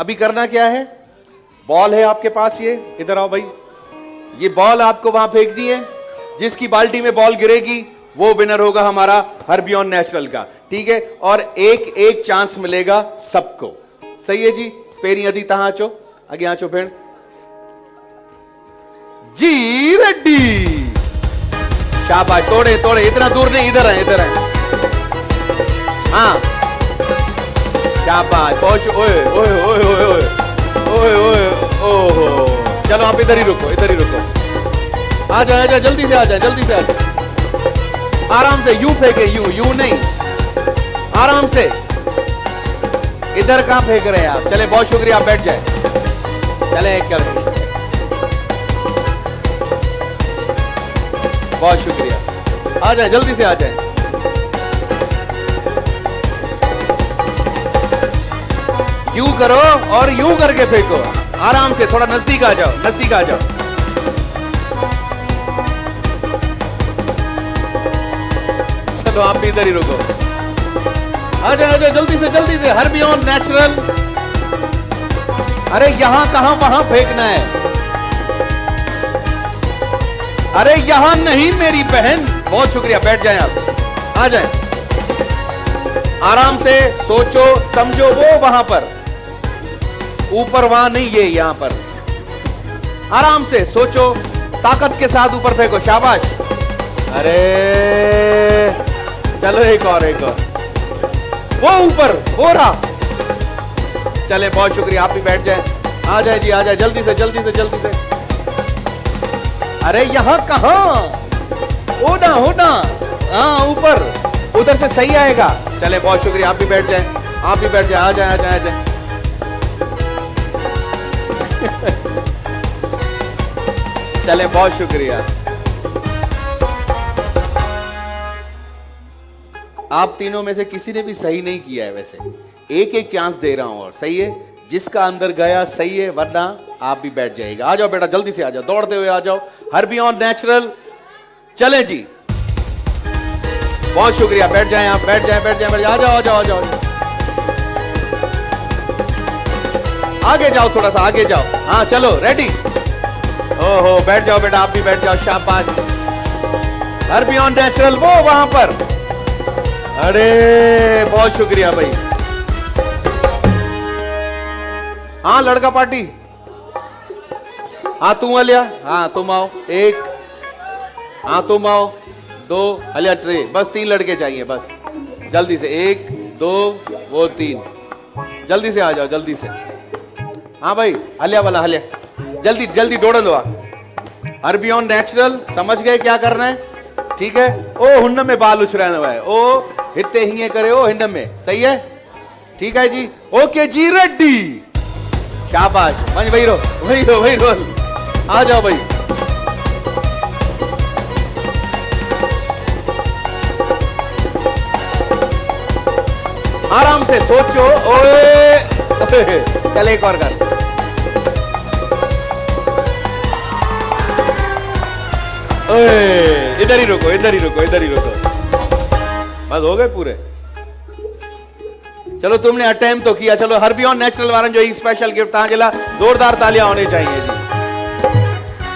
अभी करना क्या है, बॉल है आपके पास, ये इधर आओ भाई, ये बॉल आपको वहां फेंकनी है, जिसकी बाल्टी में बॉल गिरेगी वो विनर होगा हमारा हर्बियन नेचुरल का, ठीक है। और एक एक चांस मिलेगा सबको, सही है जी। पेरी अदी तहां अचो, आगे अचो भेण जी, रेड्डी, शाबाश, तोड़े तोड़े, इतना दूर नहीं, इधर है, इधर है, हाँ शाबाश, बहुत, ओए ओए ओए ओए ओए ओए ओए, ओहो, चलो आप इधर ही रुको, इधर ही रुको, आ जाए, जल्दी से आ जाए, जल्दी से आ जाए, आराम से, यू फेंके, यू नहीं, आराम से, इधर कहां फेंक रहे हैं आप, चले, बहुत शुक्रिया, आप बैठ जाए, चले कर, बहुत शुक्रिया, आ जाए, जल्दी से आ जाए, यूं करो और यूं करके फेंको, आराम से, थोड़ा नजदीक आ जाओ, नजदीक आ जाओ, चलो आप भी इधर ही रुको, आ जाओ, जल्दी से, हर्बियन नेचुरल, अरे यहां कहां, वहां फेंकना है, अरे यहां नहीं मेरी बहन, बहुत शुक्रिया, बैठ जाएं आप, आ जाएं, आराम से, सोचो समझो, वो वहां पर ऊपर, वहां नहीं, ये यहां पर, आराम से सोचो, ताकत के साथ ऊपर फेंको, शाबाश, अरे चलो एक और, वो ऊपर, हो रहा, चले, बहुत शुक्रिया, आप भी बैठ जाएं, आ जाए जी, आ जाए, जल्दी से, जल्दी से, अरे यहां कहां, होना, हाँ ऊपर, उधर से सही आएगा, चले, बहुत शुक्रिया, आप भी बैठ जाएं, आ जाए, चले, बहुत शुक्रिया, आप तीनों में से किसी ने भी सही नहीं किया है, वैसे एक एक चांस दे रहा हूं, और सही है, जिसका अंदर गया सही है, वरना आप भी बैठ जाएगा, आ जाओ बेटा, जल्दी से आ जाओ, दौड़ते हुए आ जाओ, हर्बियन नेचुरल, चले जी, बहुत शुक्रिया, बैठ जाएं आप, बैठ जाएं, आ जाओ, आगे जाओ, थोड़ा सा आगे जाओ, हाँ चलो, रेडी, ओहो, बैठ जाओ बेटा, आप भी बैठ जाओ, शाबाश, हर्बियन नेचुरल, वो वहां पर, अरे बहुत शुक्रिया भाई, हाँ लड़का पार्टी, हाँ तुम अलिया, हाँ तुम आओ, एक, हाँ तुम आओ, दो, अलिया ट्रे, बस 3 लड़के चाहिए, बस जल्दी से, 1 2 वो 3, जल्दी से आ जाओ, जल्दी से, हाँ भाई, हलिया वाला, हलिया, जल्दी दौड़न दो, हर्बियन नेचुरल, समझ गए क्या करना है, ठीक है, ओ हुन्न में बाल उछराने वाले, ओ हिते हिंगे करे, ओ हिन्न में, सही है, ठीक है जी, ओके जी, रेड्डी, शाबाश, वही रोल, आ जाओ भाई, आराम से सोचो, ओए चल एक और कर, ओए इधर ही रुको, बस हो गए पूरे, चलो तुमने अटेम्प्ट तो किया, चलो हर्बियन नेचुरल वारन जो स्पेशल गिफ्ट तव्हांजे लाइ जोरदार तालियां होनी चाहिए जी।